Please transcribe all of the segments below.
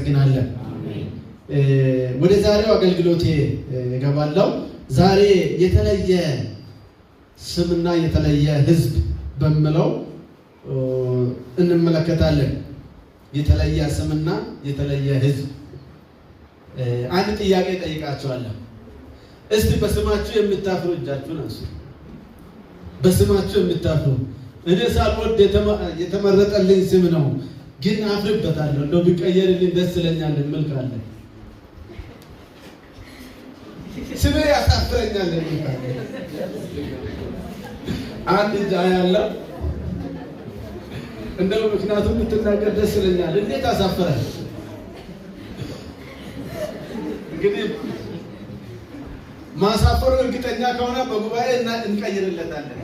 እናመሰግናለን። ወደ ዛሬው አገልግሎቴ እገባለሁ። ዛሬ የተለየ ስምና የተለየ ህዝብ በሚለው እንመለከታለን። የተለየ ስምና የተለየ ህዝብ። አንድ ጥያቄ ጠይቃችኋለሁ። እስቲ በስማችሁ የምታፍሩ እጃችሁን አንሱ። በስማችሁ የምታፍሩ። እኔ ሳልወድ የተመረጠልኝ ስም ነው ግን አፍርበታለሁ እንደው ቢቀየርልኝ ደስ ይለኛል የሚል ካለ ስሜ ያሳፍረኛል የሚል ካለ አንድ እጅ ያለው እንደው ምክንያቱም ብትናገር ደስ ይለኛል። እንዴት አሳፍራል? እንግዲህ ማሳፈሩ እርግጠኛ ከሆነ በጉባኤ እንቀይርለታለን።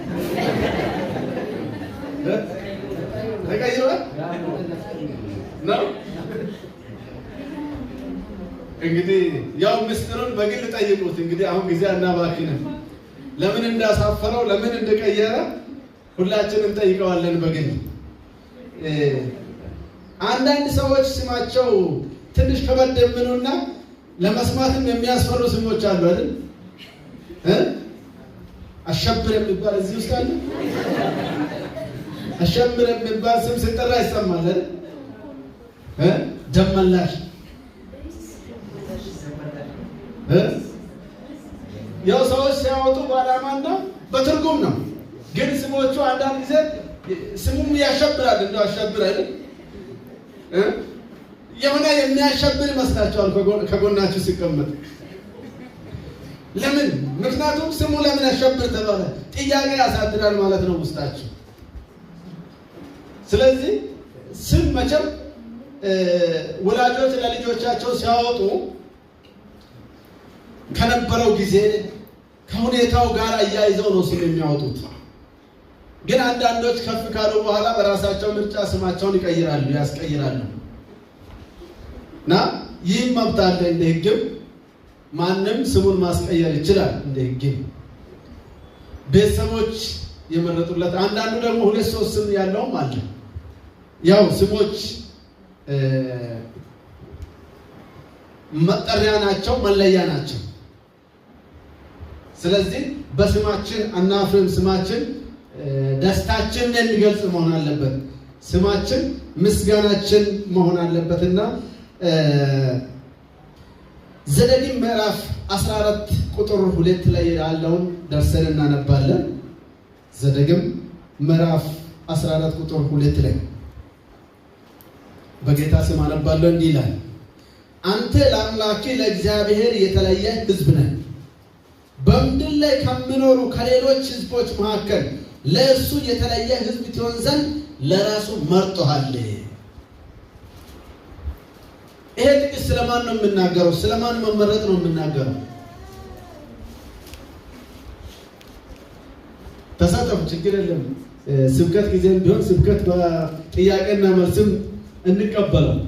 ተቀይሯል ነው እንግዲህ ያው ምስጢሩን በግል ጠይቁት። እንግዲህ አሁን ጊዜ አናባክንም። ለምን እንዳሳፈረው ለምን እንደቀየረ ሁላችንም ጠይቀዋለን በግል። አንዳንድ ሰዎች ስማቸው ትንሽ ከበድ የሚሉና ለመስማትም የሚያስፈሩ ስሞች አሉ አይደል? አሸብር የሚባል እዚህ ውስጥ አለ። አሸብር የሚባል ስም ሲጠራ ይሰማል አይደል? ደመላሽ ያው ሰዎች ሲያወጡ በዓላማና በትርጉም ነው። ግን ስሞቹ አንዳንድ ጊዜ ስሙም ያሸብራል። እንደው አሸብር አይደል? የሆነ የሚያሸብር ይመስላችኋል ከጎናችሁ ሲቀመጥ። ለምን? ምክንያቱም ስሙ ለምን አሸብር ተባለ? ጥያቄ ያሳድራል ማለት ነው ውስጣችሁ። ስለዚህ ስም መቼም ወላጆች ለልጆቻቸው ሲያወጡ ከነበረው ጊዜ ከሁኔታው ጋር አያይዘው ነው ስም የሚያወጡት። ግን አንዳንዶች ከፍ ካሉ በኋላ በራሳቸው ምርጫ ስማቸውን ይቀይራሉ፣ ያስቀይራሉ። እና ይህ መብት አለ። እንደ ሕግም ማንም ስሙን ማስቀየር ይችላል። እንደ ሕግም ቤተሰቦች የመረጡለት፣ አንዳንዱ ደግሞ 2-3 ስም ያለውም አለ። ያው ስሞች መጠሪያ ናቸው፣ መለያ ናቸው። ስለዚህ በስማችን አናፍርም። ስማችን ደስታችንን የሚገልጽ መሆን አለበት። ስማችን ምስጋናችን መሆን አለበትና ዘዳግም ምዕራፍ 14 ቁጥር 2 ላይ ያለውን ደርሰን እናነባለን። ዘዳግም ምዕራፍ 14 ቁጥር 2 ላይ በጌታ ስም አነባለሁ። እንዲህ ይላል፣ አንተ ለአምላክ ለእግዚአብሔር የተለየ ሕዝብ ነህ፣ በምድር ላይ ከሚኖሩ ከሌሎች ሕዝቦች መካከል ለእርሱ የተለየ ሕዝብ ትሆን ዘንድ ለራሱ መርጦሃል። ይሄ ጥቅስ ስለማን ነው የምናገረው? ስለማን መመረጥ ነው የምናገረው? ተሳተፉ፣ ችግር የለም። ስብከት ጊዜም ቢሆን ስብከት በጥያቄና መልስም እንቀበለው።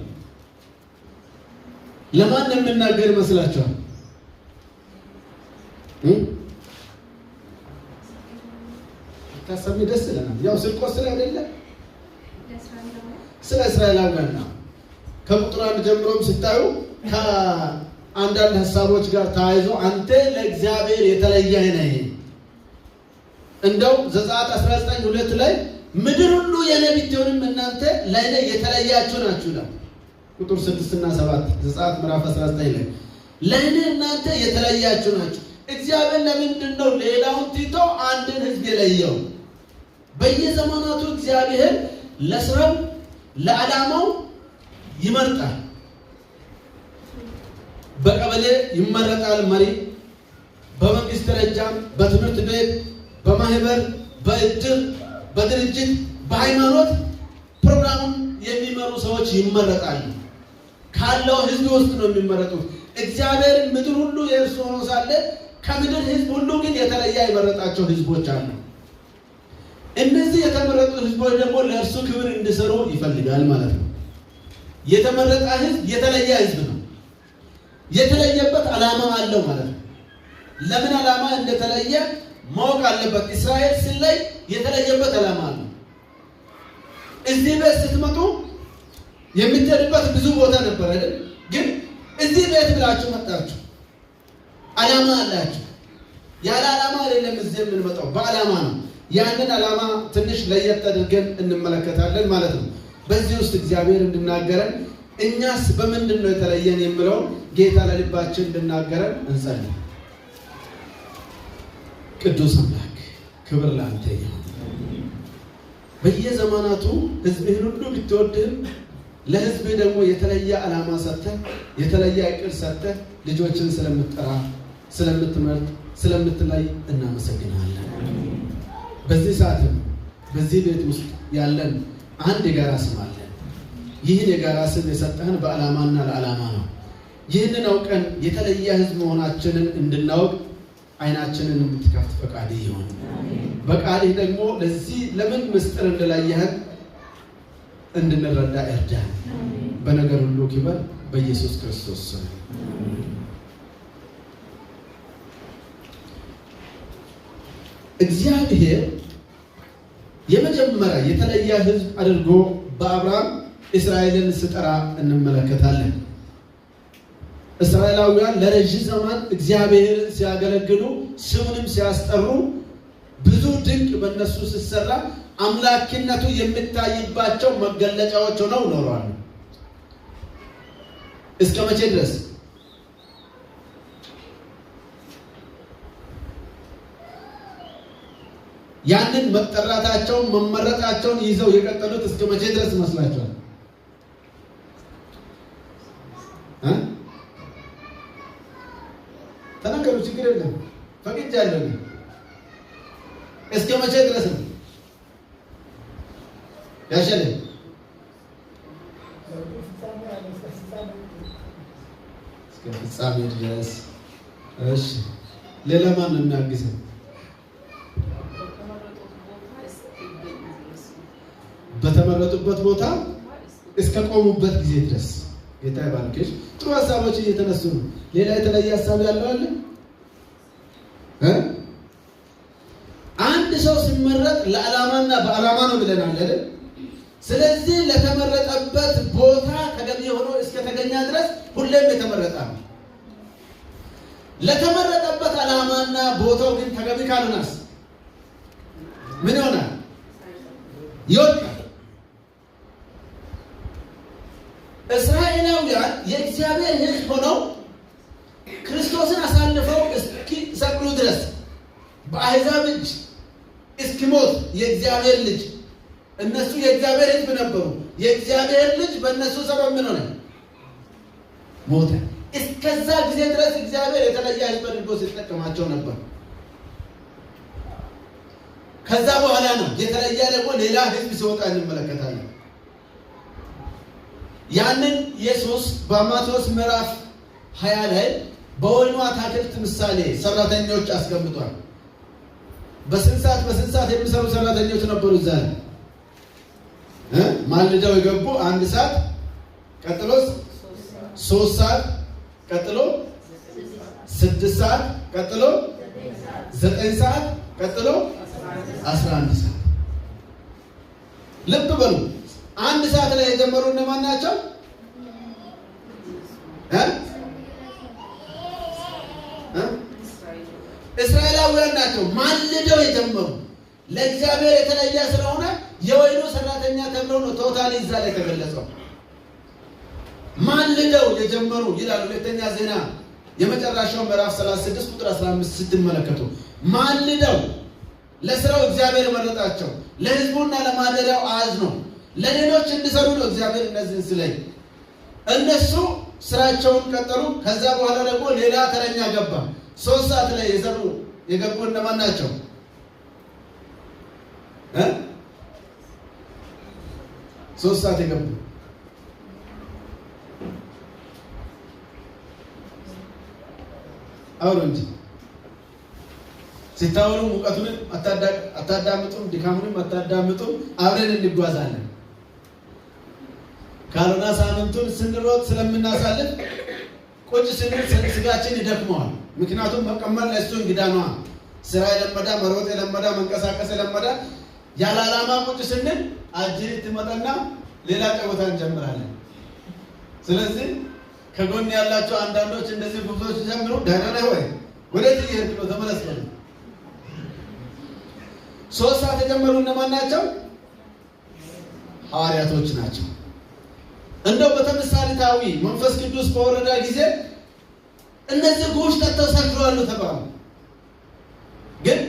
ለማን የምናገር ይመስላችኋል? ታሰሚ ደስ ይለናል። ያው ስልቆ ስለ አይደለ ስለ እስራኤላውያን ነው። ከቁጥር 1 ጀምሮም ስታዩ ከአንዳንድ ሐሳቦች ጋር ተያይዞ አንተ ለእግዚአብሔር የተለየ ነህ። እንደው ዘጸአት 19:2 ላይ ምድር ሁሉ የኔ ብትሆንም እናንተ ለእኔ የተለያችሁ ናችሁ ይላል። ቁጥር 6 እና 7 ዘጸአት ምዕራፍ 19 ላይ ለእኔ እናንተ የተለያችሁ ናችሁ። እግዚአብሔር ለምንድን ነው ሌላውን ትቶ አንድን ሕዝብ የለየው? በየዘመናቱ እግዚአብሔር ለስራው ለዓላማው ይመርጣል። በቀበሌ ይመረጣል መሪ፣ በመንግስት ደረጃም፣ በትምህርት ቤት፣ በማህበር፣ በእድር፣ በድርጅት፣ በሃይማኖት ፕሮግራሙን የሚመሩ ሰዎች ይመረጣሉ። ካለው ሕዝብ ውስጥ ነው የሚመረጡት። እግዚአብሔር ምድር ሁሉ የእርሱ ሆኖ ሳለ ከምድር ሕዝብ ሁሉ ግን የተለየ የመረጣቸው ሕዝቦች አሉ። እነዚህ የተመረጡ ሕዝቦች ደግሞ ለእርሱ ክብር እንዲሰሩ ይፈልጋል ማለት ነው። የተመረጠ ሕዝብ የተለየ ሕዝብ ነው። የተለየበት ዓላማ አለው ማለት ነው። ለምን ዓላማ እንደተለየ ማወቅ አለበት። እስራኤል ሲለይ የተለየበት ዓላማ አለው። እዚህ ቤት ስትመጡ የምትሄዱበት ብዙ ቦታ ነበር አይደል? ግን እዚህ ቤት ብላችሁ መጣችሁ። ዓላማ አላችሁ። ያለ ዓላማ አይደለም እዚህ የምንመጣው፣ በዓላማ ነው። ያንን ዓላማ ትንሽ ለየት አድርገን እንመለከታለን ማለት ነው። በዚህ ውስጥ እግዚአብሔር እንድናገረን እኛስ በምንድን ነው የተለየን የሚለውን ጌታ ለልባችን እንድናገረን እንጸልይ። ቅዱስ አምላክ ክብር ለአንተ ይሁን። በየዘመናቱ ሕዝብህን ሁሉ ብትወድህም ለሕዝብህ ደግሞ የተለየ ዓላማ ሰጥተህ የተለየ ዕቅድ ሰጥተህ ልጆችን ስለምትጠራ ስለምትመርጥ ስለምትለይ እናመሰግናለን። በዚህ ሰዓትም በዚህ ቤት ውስጥ ያለን አንድ የጋራ ስም አለን። ይህን የጋራ ስም የሰጠህን በዓላማና ለዓላማ ነው። ይህንን አውቀን የተለየ ሕዝብ መሆናችንን እንድናውቅ ዓይናችንን እንድትከፍት ፈቃድህ ይሁን። በቃልህ ደግሞ ለዚህ ለምን ምስጢር እንደለየህን እንድንረዳ እርዳን። በነገር ሁሉ ክብር በኢየሱስ ክርስቶስ ስም። እግዚአብሔር የመጀመሪያ የተለየ ሕዝብ አድርጎ በአብርሃም እስራኤልን ስጠራ እንመለከታለን። እስራኤላውያን ለረጅም ዘመን እግዚአብሔርን ሲያገለግሉ ስሙንም ሲያስጠሩ ብዙ ድንቅ በእነሱ ሲሰራ አምላክነቱ የሚታይባቸው መገለጫዎች ሆነው ኖረዋል። እስከ መቼ ድረስ? ያንን መጠራታቸውን መመረጣቸውን ይዘው የቀጠሉት እስከ መቼ ድረስ ይመስላችኋል? ተናገሩ፣ ችግር የለም ፈቅጃለሁ። እስከ መቼ ድረስ ነው ያሸለ? እስከ ፍጻሜ ድረስ። እሺ፣ ሌላ ማን ነው የሚያግዘን? በተመረጡበት ቦታ እስከ ቆሙበት ጊዜ ድረስ። ጌታ ይባርክሽ። ጥሩ ሀሳቦች እየተነሱ ነው። ሌላ የተለየ ሀሳብ ያለው አለ? አንድ ሰው ሲመረጥ ለዓላማና በዓላማ ነው ብለናል አይደል? ስለዚህ ለተመረጠበት ቦታ ተገቢ ሆኖ እስከተገኘ ድረስ ሁሌም የተመረጠ ነው። ለተመረጠበት ዓላማና ቦታው ግን ተገቢ ካልሆነስ ምን ይሆናል? ይወድቃል። እስራኤላውያን የእግዚአብሔር ሕዝብ ሆነው ክርስቶስን አሳልፈው እስኪሰቅሉ ድረስ በአሕዛብ እጅ እስኪሞት የእግዚአብሔር ልጅ እነሱ የእግዚአብሔር ሕዝብ ነበሩ። የእግዚአብሔር ልጅ በእነሱ ሰበብ ምን ሆነ? ሞተ። እስከዛ ጊዜ ድረስ እግዚአብሔር የተለየ ሕዝብ አድርጎ ሲጠቀማቸው ነበር። ከዛ በኋላ ነው የተለየ ደግሞ ሌላ ሕዝብ ሲወጣ እንመለከታለን። ያንን ኢየሱስ በማቴዎስ ምዕራፍ 20 ላይ በወይኑ አትክልት ምሳሌ ሰራተኞች አስቀምጧል። በስንት ሰዓት የሚሰሩ ሰራተኞች ነበሩ እዛ ላይ ማልደው የገቡ 1 ሰዓት፣ ቀጥሎ 3 ሰዓት፣ ቀጥሎ 6 ሰዓት፣ ቀጥሎ 9 ሰዓት፣ ቀጥሎ 11 ሰዓት። ልብ በሉ። 1 ሰዓት ላይ የጀመሩ እነማን ናቸው? እስራኤላውያን ናቸው። ማልደው የጀመሩ ለእግዚአብሔር የተለየ ስለሆነ የወይኑ ሰራተኛ ተብሎ ነው ቶታሊ እዛ ላይ ተገለጸው። ማልደው የጀመሩ ይላል ሁለተኛ ዜና የመጨረሻው ምዕራፍ 36 ቁጥር 15 ስትመለከቱ ማልደው ለስራው እግዚአብሔር መረጣቸው። ለሕዝቡና ለማደሪያው አዝ ነው ለሌሎች እንዲሰሩ ነው እግዚአብሔር እነዚህን ስለይ እነሱ ስራቸውን ቀጠሉ። ከዛ በኋላ ደግሞ ሌላ ተረኛ ገባ። 3 ሰዓት ላይ የገቡ እነማን ናቸው? 3 ሰዓት የገቡ አውሩ እንጂ ሲታወሩ ሙቀቱንም አታዳምጡም፣ ድካሙንም አታዳምጡም። አብረን እንጓዛለን። ካልሆነ ሳምንቱን ስንሮጥ ስለምናሳልፍ ቁጭ ስንል ስጋችን ይደክመዋል። ምክንያቱም መቀመጥ ለእሱ እንግዳ ነዋ። ስራ የለመዳ መሮጥ የለመዳ መንቀሳቀስ የለመዳ ያለ ዓላማ ቁጭ ስንል አጅሪት ትመጣና ሌላ ጨዋታ እንጀምራለን። ስለዚህ ከጎን ያላቸው አንዳንዶች እንደዚህ ጉዞች ጀምሩ ደህና ነህ ወይ ወዴት እየሄድክ ነው ተመለስ በሉ። 3 ሰዓት የጀመሩ እነማን ናቸው? ሐዋርያቶች ናቸው። እንደው በተምሳሌታዊ መንፈስ ቅዱስ በወረዳ ጊዜ እነዚህ ጉሽ ጠጥተው ሰክረዋል ተባሉ። ግን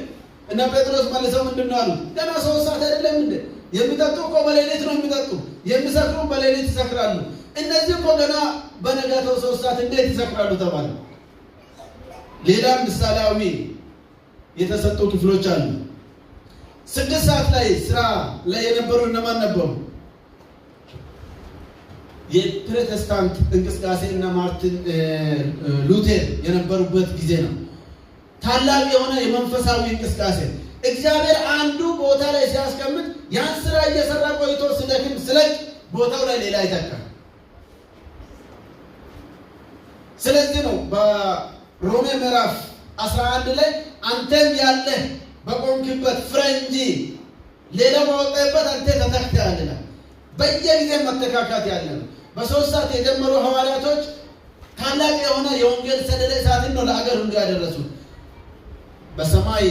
እነ ጴጥሮስ መልሰው ምንድነው አሉት? ገና 3 ሰዓት አይደለም እንዴ? የሚጠጡ እኮ በሌሊት ነው የሚጠጡ፣ የሚሰክሩ በሌሊት ይሰክራሉ። እነዚህ እኮ ገና በነጋታው 3 ሰዓት እንዴት ይሰክራሉ ተባለ። ሌላ ምሳሌያዊ የተሰጡ ክፍሎች አሉ። 6 ሰዓት ላይ ስራ ላይ የነበሩ እነማን ነበሩ? የፕሮቴስታንት እንቅስቃሴ እና ማርቲን ሉተር የነበሩበት ጊዜ ነው። ታላቅ የሆነ የመንፈሳዊ እንቅስቃሴ እግዚአብሔር አንዱ ቦታ ላይ ሲያስቀምጥ ያን ስራ እየሰራ ቆይቶ ስለክም ስለቅ ቦታው ላይ ሌላ ይተካል። ስለዚህ ነው በሮሜ ምዕራፍ 11 ላይ አንተም ያለህ በቆምክበት ፍሬ እንጂ ሌላ ማወጣበት አንተ ተተክተሃል ይላል። በየጊዜው መተካካት ያለ ነው። በ3 ሰዓት የጀመሩ ሐዋርያቶች ታላቅ የሆነ የወንጌል ሰደደ እሳትን ነው ለአገር ሁሉ ያደረሱት። በሰማይ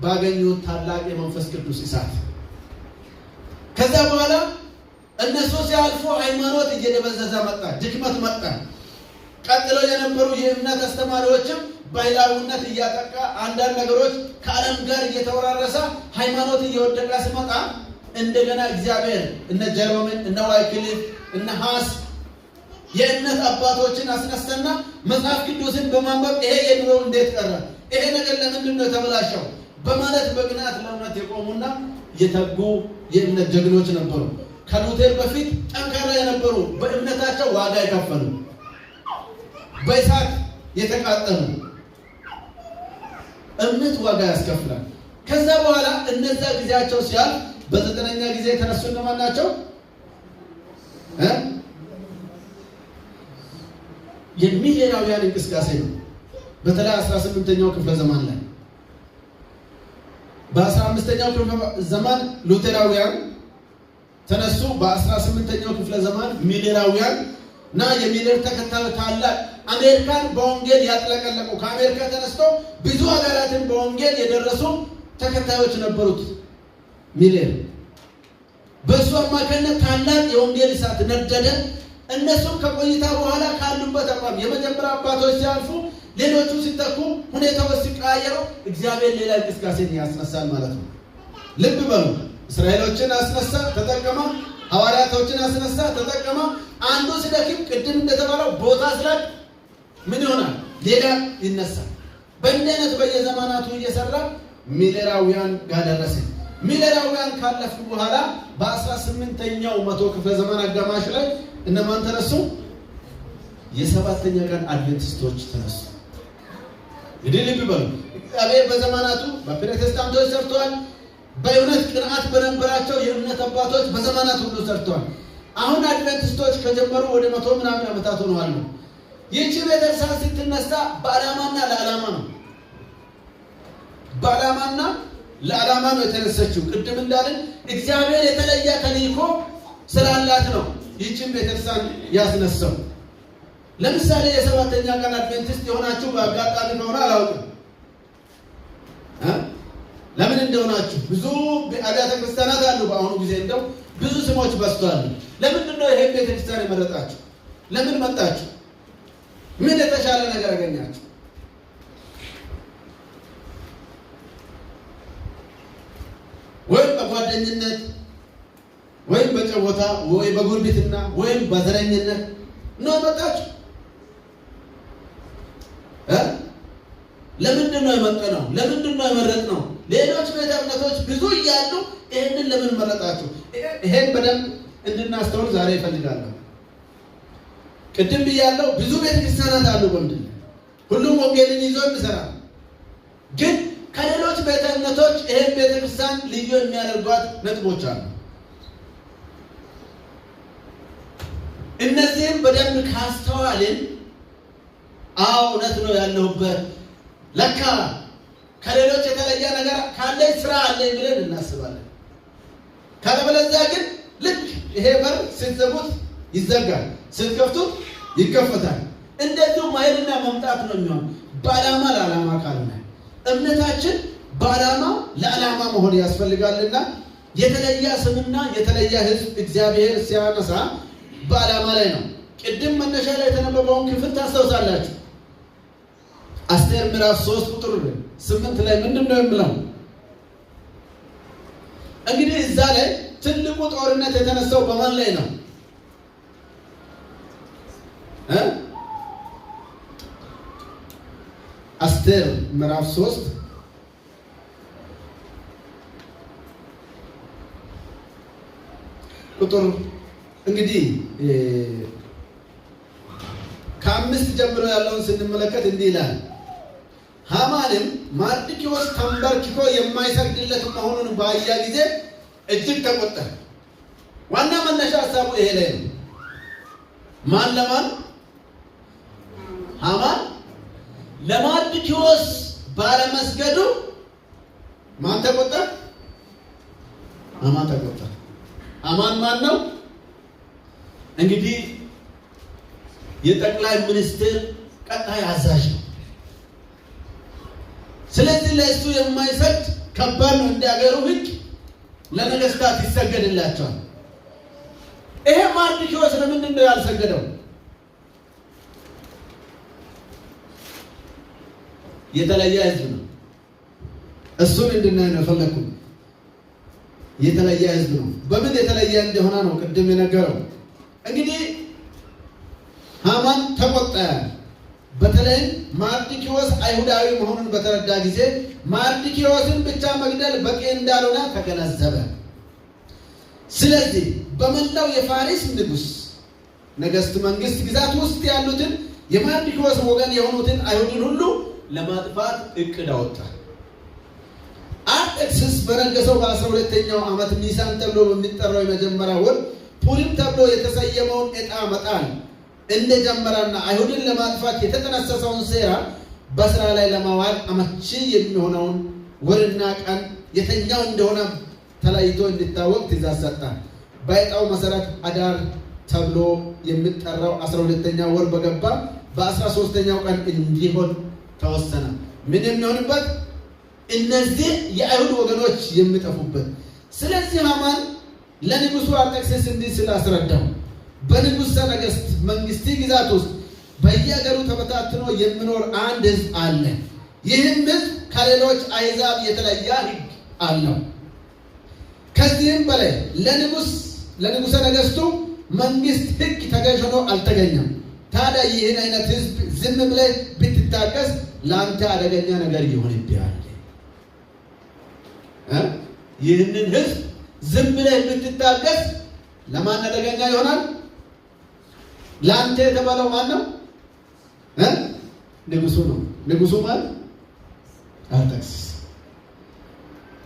ባገኙት ታላቅ የመንፈስ ቅዱስ እሳት። ከዛ በኋላ እነሱ ሲያልፉ ሃይማኖት እየደበዘዘ መጣ፣ ድክመት መጣ። ቀጥሎ የነበሩ የእምነት አስተማሪዎችም ባህላዊነት እያጠቃ አንዳንድ ነገሮች ከዓለም ጋር እየተወራረሰ ሃይማኖት እየወደቀ ሲመጣ እንደገና እግዚአብሔር እነ ጀሮምን እነ ዋይክሊፍ እነ ሐስ የእምነት አባቶችን አስነስተና መጽሐፍ ቅዱስን በማንበብ ይሄ የድሮው እንዴት ቀረ፣ ይሄ ነገር ለምንድን ነው ተበላሸው በማለት በቅናት ለእውነት የቆሙና የተጉ የእምነት ጀግኖች ነበሩ። ከሉተር በፊት ጠንካራ የነበሩ በእምነታቸው ዋጋ የከፈሉ በእሳት የተቃጠሉ። እምነት ዋጋ ያስከፍላል። ከዛ በኋላ እነዛ ጊዜያቸው ሲያልፍ በ9ኛ ጊዜ የተነሱ እነማን ናቸው? የሚሌራውያን እንቅስቃሴ ነው። በተለይ 18ኛው ክፍለ ዘመን ላይ በ15ኛው ክፍለ ዘመን ሉተራውያን ተነሱ። በ18ኛው ክፍለ ዘመን ሚሌራውያን እና የሚሌር ተከታዮች ታላቅ አሜሪካን በወንጌል ያጥለቀለቁ ከአሜሪካ ተነስቶ ብዙ ሀገራትን በወንጌል የደረሱ ተከታዮች ነበሩት ሚሌር። በሱ አማካኝነት ታላቅ የወንጌል እሳት ነደደ። እነሱም ከቆይታ በኋላ ካሉበት አቋም የመጀመሪያ አባቶች ሲያልፉ ሌሎቹ ሲተኩ ሁኔታዎች ሲቀያየሩ እግዚአብሔር ሌላ እንቅስቃሴን ያስነሳል ማለት ነው። ልብ በሉ። እስራኤሎችን አስነሳ ተጠቀመ፣ ሐዋርያቶችን አስነሳ ተጠቀመ። አንዱ ሲደክም ቅድም እንደተባለው ቦታ ስላል ምን ይሆናል? ሌላ ይነሳል። በእንዲህ አይነት በየዘመናቱ እየሰራ ሚሌራውያን ጋር ደረሰ። ሚሌራውያን ካለፉ በኋላ በ18ኛው መቶ ክፍለ ዘመን አጋማሽ ላይ እነማን ተነሱ? የ7ኛ ቀን አድቬንቲስቶች ተነሱ። እንግዲህ ልብ በሉ። እግዚአብሔር በዘመናቱ በፕሮቴስታንቶች ሰርተዋል። በእውነት ቅንዓት በነበራቸው የእምነት አባቶች በዘመናት ሁሉ ሰርተዋል። አሁን አድቬንቲስቶች ከጀመሩ ወደ 100 ምናምን ዓመታት ሆነዋል። ይህቺ ቤተክርስቲያን ስትነሳ በዓላማና ለዓላማ ነው። በዓላማና ለዓላማ ነው የተነሳችው። ቅድም እንዳልን እግዚአብሔር የተለየ ተልእኮ ስላላት ነው ይህችን ቤተክርስቲያን ያስነሳው። ለምሳሌ የ7ኛ ቀን አድቬንቲስት የሆናችሁ በአጋጣሚ ነው አላውቅም ለምን እንደሆናችሁ ብዙ አብያተ ክርስቲያናት አሉ። በአሁኑ ጊዜ እንደው ብዙ ስሞች በዝተዋል። ለምንድን ነው ይሄን ቤተክርስቲያን የመረጣችሁ? ለምን መጣችሁ? ምን የተሻለ ነገር አገኛችሁ? ወይም በጓደኝነት ወይም በጨዋታ ወይ በጉርብትና ወይም በዘረኝነት ነው መጣችሁ? ለምንድን ነው የመጣነው? ለምንድን ነው የመረጥነው? ሌሎች ቤተ እምነቶች ብዙ እያሉ ይሄንን ለምን መረጣችሁ? ይሄን በደንብ እንድናስተውል ዛሬ እፈልጋለሁ። ቅድም ብያለሁ፣ ብዙ ቤተክርስቲያናት አሉ በምድር ሁሉም ወንጌልን ይዞ የሚሰራ ግን ከሌሎች ቤተ እምነቶች ይሄን ቤተክርስቲያን ልዩ የሚያደርጓት ነጥቦች አሉ። እነዚህም በደንብ ካስተዋልን እውነት ነው ያለሁበት ለካ ከሌሎች የተለየ ነገር ካለ ስራ አለ ብለን እናስባለን። ካለበለዚያ ግን ልክ ይሄ በር ሲዘጉት ይዘጋል፣ ስትከፍቱት ይከፈታል። እንደዚሁ መሄድና መምጣት ነው የሚሆን በዓላማ ለዓላማ ካልሆነ እምነታችን በዓላማ ለዓላማ መሆን ያስፈልጋልና የተለየ ስምና የተለየ ሕዝብ እግዚአብሔር ሲያነሳ በዓላማ ላይ ነው። ቅድም መነሻ ላይ የተነበበውን ክፍል ታስታውሳላችሁ። አስቴር ምዕራፍ 3 ቁጥር 8 ላይ ምንድነው የሚለው? እንግዲህ እዛ ላይ ትልቁ ጦርነት የተነሳው በማን ላይ ነው? አስቴር ምዕራፍ 3 ቁጥር እንግዲህ ከ5 ጀምሮ ያለውን ስንመለከት እንዲህ ይላል። ሃማንም መርዶክዮስ ተንበርክኮ የማይሰግድለት መሆኑን ባየ ጊዜ እጅግ ተቆጣ። ዋና መነሻ ሐሳቡ ይሄ ላይ ነው። ማን ለማን? ሃማን ለመርዶክዮስ ባለመስገዱ ማን ተቆጣ? ሃማን ተቆጣ። ሃማን ማን ነው? እንግዲህ የጠቅላይ ሚኒስትር ቀጣይ አዛዥ ነው። ስለዚህ ለእሱ የማይሰግድ ከባድ ነው። እንዲያገሩ ሕግ ለነገስታት ይሰገድላቸዋል። ይሄ መርዶክዮስ ለምንድን ነው ያልሰገደው? የተለየ ሕዝብ ነው። እሱን እንድናይ ነው የፈለኩት። የተለየ ሕዝብ ነው። በምን የተለየ እንደሆነ ነው ቅድም የነገረው። እንግዲህ ሃማን ተቆጣ። በተለይ መርዶክዮስ አይሁዳዊ መሆኑን በተረዳ ጊዜ መርዶክዮስን ብቻ መግደል በቂ እንዳልሆነ ተገነዘበ። ስለዚህ በመላው የፋሪስ ንጉሥ ነገሥት መንግስት ግዛት ውስጥ ያሉትን የመርዶክዮስ ወገን የሆኑትን አይሁድን ሁሉ ለማጥፋት እቅድ አወጣ። አርጤክስስ በነገሰው በ12ኛው ዓመት ኒሳን ተብሎ በሚጠራው የመጀመሪያ ወር ፑሪም ተብሎ የተሰየመውን ዕጣ መጣል እንደጀመረና አይሁድን ለማጥፋት የተጠነሰሰውን ሴራ በስራ ላይ ለማዋል አመቺ የሚሆነውን ወርና ቀን የተኛው እንደሆነ ተለይቶ እንዲታወቅ ትእዛዝ ሰጠ። በዕጣው መሰረት አዳር ተብሎ የሚጠራው 12ኛው ወር በገባ በ13ኛው ቀን እንዲሆን ተወሰነ። ምን የሚሆንበት? እነዚህ የአይሁድ ወገኖች የሚጠፉበት። ስለዚህ ሃማን ለንጉሱ አርጤክስስ እንዲህ ሲል አስረዳው። በንጉሠ ነገሥት መንግስት ግዛት ውስጥ በየአገሩ ተበታትኖ የሚኖር አንድ ሕዝብ አለ። ይህም ሕዝብ ከሌሎች አሕዛብ የተለየ ሕግ አለው። ከዚህም በላይ ለንጉሠ ነገሥቱ መንግስት ሕግ ተገዥ ሆኖ አልተገኘም። ታዲያ ይህን አይነት ሕዝብ ዝም ብለህ ብትታገስ ለአንተ አደገኛ ነገር ይሆንብሃል። ይህንን ሕዝብ ዝም ብለህ ብትታገስ ለማን አደገኛ ይሆናል? ለአንተ የተባለው ማን ነው? ንጉሱ ነው። ንጉሱ ማለት አርጤክስስ።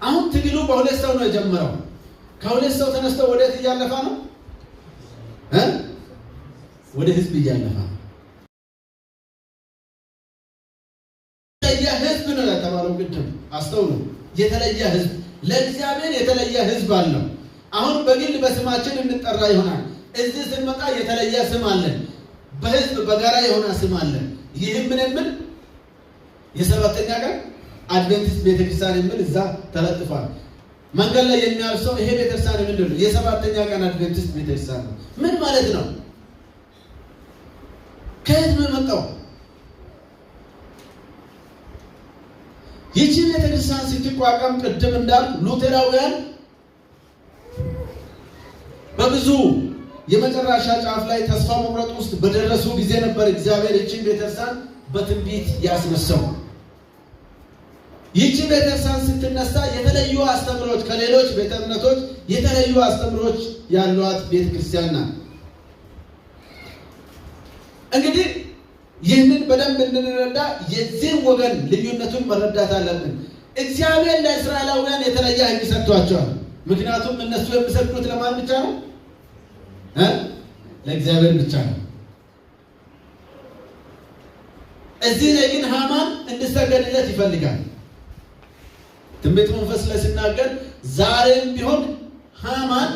አሁን ትግሉ በሁለት ሰው ነው የጀመረው። ከሁለት ሰው ተነስተው ወዴት እያለፈ ነው? ወደ ህዝብ እያለፈ ነው። የተለየ ህዝብ ነው የተባለው። ግድም አስተውሉ። የተለየ ህዝብ፣ ለእግዚአብሔር የተለየ ህዝብ አለው። አሁን በግል በስማችን እንጠራ ይሆናል። እዚህ ስንመጣ የተለየ ስም አለን። በህዝብ በጋራ የሆነ ስም አለን። ይህም ምን የሰባተኛ ቀን አድቬንቲስት ቤተክርስቲያን የሚል እዛ ተለጥፏል። መንገድ ላይ የሚያልሰው ይሄ ቤተክርስቲያን ምንድን ነው? የሰባተኛ ቀን አድቬንቲስት ቤተክርስቲያን ነው። ምን ማለት ነው? ከየት ነው የመጣው? ይህች ቤተክርስቲያን ስትቋቋም ቅድም እንዳልኩ ሉተራውያን በብዙ የመጨረሻ ጫፍ ላይ ተስፋ መቁረጥ ውስጥ በደረሱ ጊዜ ነበር እግዚአብሔር ይህችን ቤተክርስቲያን በትንቢት ያስነሳው። ይህች ቤተክርስቲያን ስትነሳ የተለዩ አስተምሮች ከሌሎች ቤተ እምነቶች የተለዩ አስተምሮች ያሏት ቤተክርስቲያን ናት። እንግዲህ ይህንን በደንብ እንድንረዳ የዚህ ወገን ልዩነቱን መረዳት አለብን። እግዚአብሔር ለእስራኤላውያን የተለየ ሕግ ሰጥቷቸዋል። ምክንያቱም እነሱ የሚሰግዱት ለማን ብቻ ነው? ለእግዚአብሔር ብቻ ነው። እዚህ ላይ ግን ሃማን እንዲሰገድለት ይፈልጋል። ትንቢተ መንፈስ ላይ ሲናገር ዛሬም ቢሆን ሃማን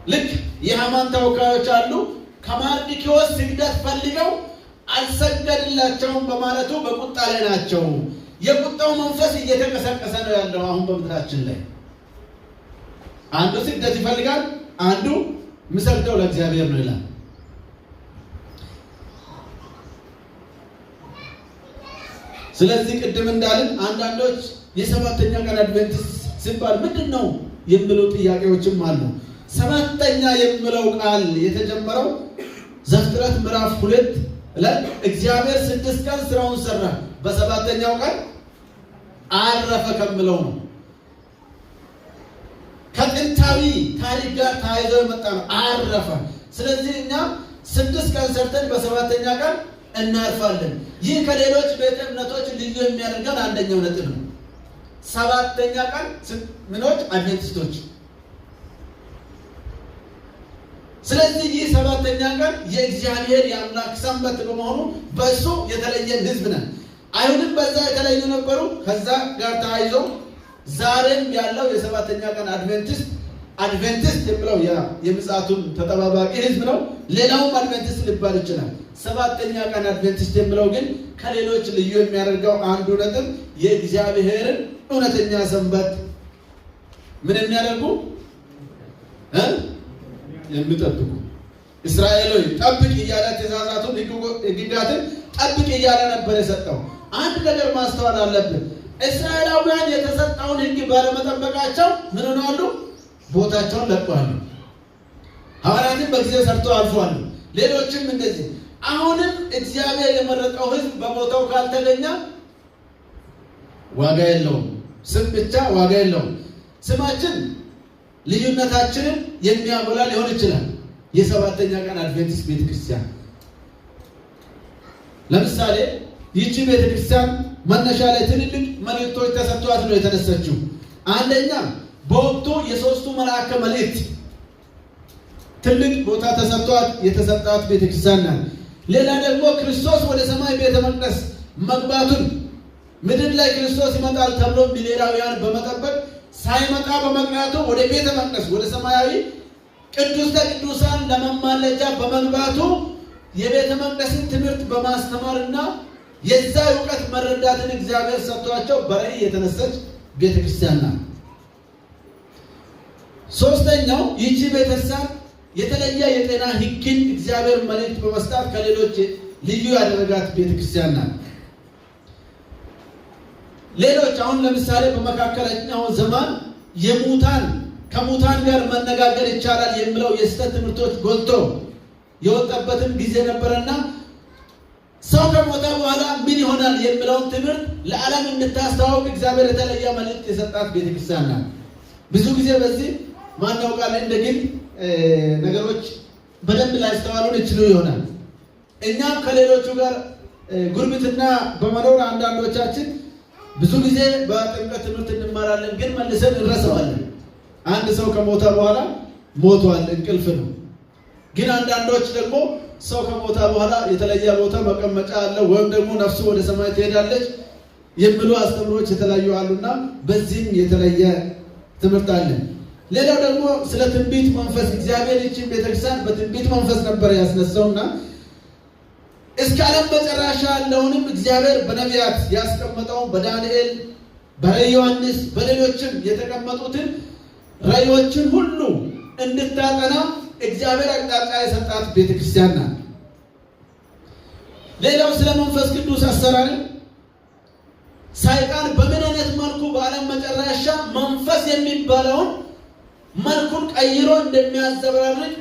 ልክ የሃማን ተወካዮች አሉ። ከመርዶክዮስ ስግደት ፈልገው አልሰገድላቸውም በማለቱ በቁጣ ላይ ናቸው። የቁጣው መንፈስ እየተቀሰቀሰ ነው ያለው አሁን በምድራችን ላይ። አንዱ ስግደት ይፈልጋል፣ አንዱ የሚሰግደው ለእግዚአብሔር ነው ይላል። ስለዚህ ቅድም እንዳልን አንዳንዶች የሰባተኛ ቀን አድቬንቲስት ሲባል ምንድነው የሚሉ ጥያቄዎችም አሉ። ሰባተኛ የሚለው ቃል የተጀመረው ዘፍጥረት ምዕራፍ 2 ላይ እግዚአብሔር 6 ቀን ስራውን ሰራ፣ በሰባተኛው ቀን አረፈ ከሚለው ነው። ከጥንታዊ ታሪክ ጋር ተያይዞ የመጣ ነው። አረፈ። ስለዚህ እኛ 6 ቀን ሰርተን በሰባተኛ ቀን እናርፋለን። ይህ ከሌሎች ቤተ እምነቶች ልዩ የሚያደርገን አንደኛው ነጥብ ነው። ሰባተኛ ቀን ምኖች አድቬንቲስቶች። ስለዚህ ይህ ሰባተኛ ቀን የእግዚአብሔር የአምላክ ሰንበት በመሆኑ በእሱ የተለየን ሕዝብ ነን። አይሁድም በዛ የተለዩ ነበሩ። ከዛ ጋር ተያይዞ ዛሬም ያለው የሰባተኛ ቀን አድቬንቲስት የሚለው የምጽአቱን ተጠባባቂ ሕዝብ ነው። ሌላውም አድቬንቲስት ሊባል ይችላል። ሰባተኛ ቀን አድቬንቲስት የሚለው ግን ከሌሎች ልዩ የሚያደርገው አንዱ ነጥብ የእግዚአብሔርን እውነተኛ ሰንበት ምን የሚያደርጉ የሚጠብቁ። እስራኤል ሆይ ጠብቅ እያለ ትእዛዛቱን ሕግጋትን ጠብቅ እያለ ነበር የሰጠው። አንድ ነገር ማስተዋል አለብን። እስራኤላውያን የተሰጠውን ሕግ ባለመጠበቃቸው ምን ሆነዋል? ቦታቸውን ለቀዋል። ሐዋርያትን በጊዜ ሰርተው አልፈዋል። ሌሎችም እንደዚህ። አሁንም እግዚአብሔር የመረጠው ሕዝብ በቦታው ካልተገኘ ዋጋ የለውም። ስም ብቻ ዋጋ የለውም። ስማችን ልዩነታችንን የሚያጎላ ሊሆን ይችላል። የሰባተኛ ቀን አድቬንቲስት ቤተክርስቲያን ለምሳሌ ይህቺ ቤተክርስቲያን መነሻ ላይ ትልልቅ መልእክቶች ተሰጥቷት ነው የተነሳችው። አንደኛ በወቅቱ የሶስቱ መልአከ መልእክት ትልቅ ቦታ ተሰጥቷት የተሰጣት ቤተክርስቲያን ናት። ሌላ ደግሞ ክርስቶስ ወደ ሰማይ ቤተ መቅደስ መግባቱን ምድር ላይ ክርስቶስ ይመጣል ተብሎ ሚሌላውያን በመጠበቅ ሳይመጣ በመቅረቱ ወደ ቤተ መቅደስ ወደ ሰማያዊ ቅዱስተ ቅዱሳን ለመማለጃ በመግባቱ የቤተ መቅደስን ትምህርት በማስተማርና የዛ እውቀት መረዳትን እግዚአብሔር ሰጥቷቸው በራእይ የተነሳች ቤተክርስቲያን ናት። ሶስተኛው ይህቺ ቤተክርስቲያን የተለየ የጤና ሕግን እግዚአብሔር መልእክት በመስጠት ከሌሎች ልዩ ያደረጋት ቤተክርስቲያን ናት። ሌሎች አሁን ለምሳሌ በመካከለኛው ዘመን ከሙታን ጋር መነጋገር ይቻላል የሚለው የስህተት ትምህርቶች ጎልቶ የወጣበትም ጊዜ ነበረና ሰው ከሞተ በኋላ ምን ይሆናል የሚለውን ትምህርት ለዓለም እንድታስተዋውቅ እግዚአብሔር የተለየ መልእክት የሰጣት ቤተክርስቲያን ናት። ብዙ ጊዜ በዚህ ማናው ቃል እንደግል ነገሮች በደንብ ላይስተዋሉን ይችሉ ይሆናል። እኛም ከሌሎቹ ጋር ጉርብትና በመኖር አንዳንዶቻችን ብዙ ጊዜ በጥምቀት ትምህርት እንማራለን፣ ግን መልሰን እንረሳዋለን። አንድ ሰው ከሞተ በኋላ ሞቷል፣ እንቅልፍ ነው። ግን አንዳንዶች ደግሞ ሰው ከሞተ በኋላ የተለየ ቦታ መቀመጫ አለ ወይም ደግሞ ነፍሱ ወደ ሰማይ ትሄዳለች የሚሉ አስተምሮች የተለያዩ አሉና በዚህም የተለየ ትምህርት አለ። ሌላው ደግሞ ስለ ትንቢት መንፈስ እግዚአብሔር ይህችን ቤተክርስቲያን በትንቢት መንፈስ ነበር ያስነሳውና እስከ ዓለም መጨረሻ ያለውንም እግዚአብሔር በነቢያት ያስቀመጠውን በዳንኤል በራዕየ ዮሐንስ በሌሎችም የተቀመጡትን ራዕዮችን ሁሉ እንድታጠና እግዚአብሔር አቅጣጫ የሰጣት ቤተክርስቲያን ናት። ሌላው ስለ መንፈስ ቅዱስ አሰራር ሰይጣን በምን አይነት መልኩ በዓለም መጨረሻ መንፈስ የሚባለውን መልኩን ቀይሮ እንደሚያዘበራርቅ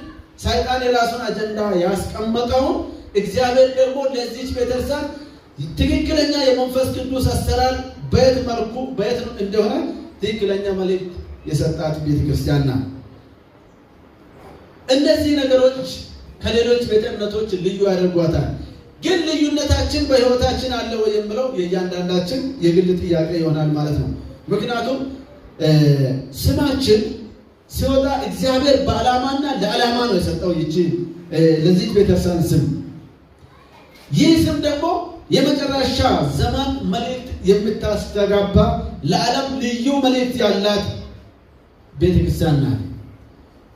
ሰይጣን የራሱን አጀንዳ ያስቀመጠውን እግዚአብሔር ደግሞ ለዚች ቤተክርስቲያን ትክክለኛ የመንፈስ ቅዱስ አሰራር በየት መልኩ በየት እንደሆነ ትክክለኛ መልእክት የሰጣት ቤተክርስቲያን ናት። እነዚህ ነገሮች ከሌሎች ቤተ እምነቶች ልዩ ያደርጓታል። ግን ልዩነታችን በሕይወታችን አለ ወይ የሚለው የእያንዳንዳችን የግል ጥያቄ ይሆናል ማለት ነው። ምክንያቱም ስማችን ሲወጣ እግዚአብሔር በዓላማና ለዓላማ ነው የሰጠው ለዚህ ቤተክርስቲያን ስም። ይህ ስም ደግሞ የመጨረሻ ዘመን መልእክት የምታስተጋባ ለዓለም ልዩ መልእክት ያላት ቤተክርስቲያን ናት።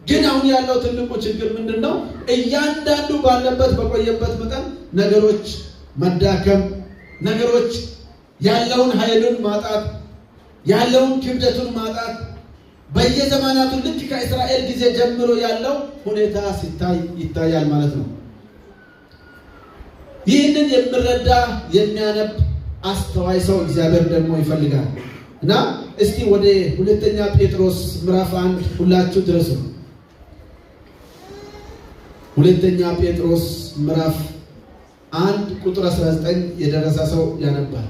ግን አሁን ያለው ትልቁ ችግር ምንድነው? እያንዳንዱ ባለበት በቆየበት መጠን ነገሮች መዳከም፣ ነገሮች ያለውን ኃይሉን ማጣት፣ ያለውን ክብደቱን ማጣት በየዘመናቱ ልክ ከእስራኤል ጊዜ ጀምሮ ያለው ሁኔታ ይታያል ማለት ነው። ይህንን የሚረዳ የሚያነብ አስተዋይ ሰው እግዚአብሔር ደግሞ ይፈልጋል እና እስቲ ወደ ሁለተኛ ጴጥሮስ ምዕራፍ 1 ሁላችሁ ድረሱ። ሁለተኛ ጴጥሮስ ምዕራፍ 1 ቁጥር 19 የደረሰ ሰው ያነባል።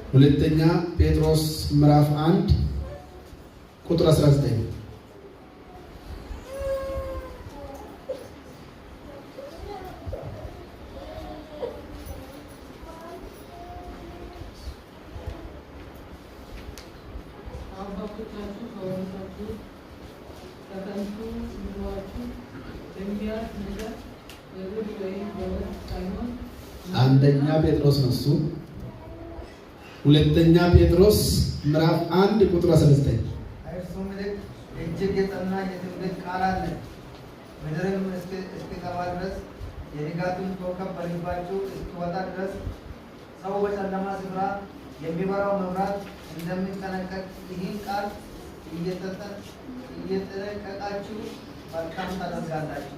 ሁለተኛ ጴጥሮስ ምዕራፍ 1 ቁጥር 19 አንደኛ ጴጥሮስ ነው እሱ። ሁለተኛ ጴጥሮስ ምዕራፍ 1 ቁጥር 19 እርሱም እጅግ የጸና የትንቢት ቃል አለ፣ ምድርም እስኪገባ ድረስ የንጋቱን ኮከብ በልባችሁ እስኪወጣ ድረስ ሰው በጨለማ ስፍራ የሚበራው መብራት እንደሚጠነቀቅ ይህን ቃል እየተጠነቀቃችሁ መልካም ታደርጋላችሁ።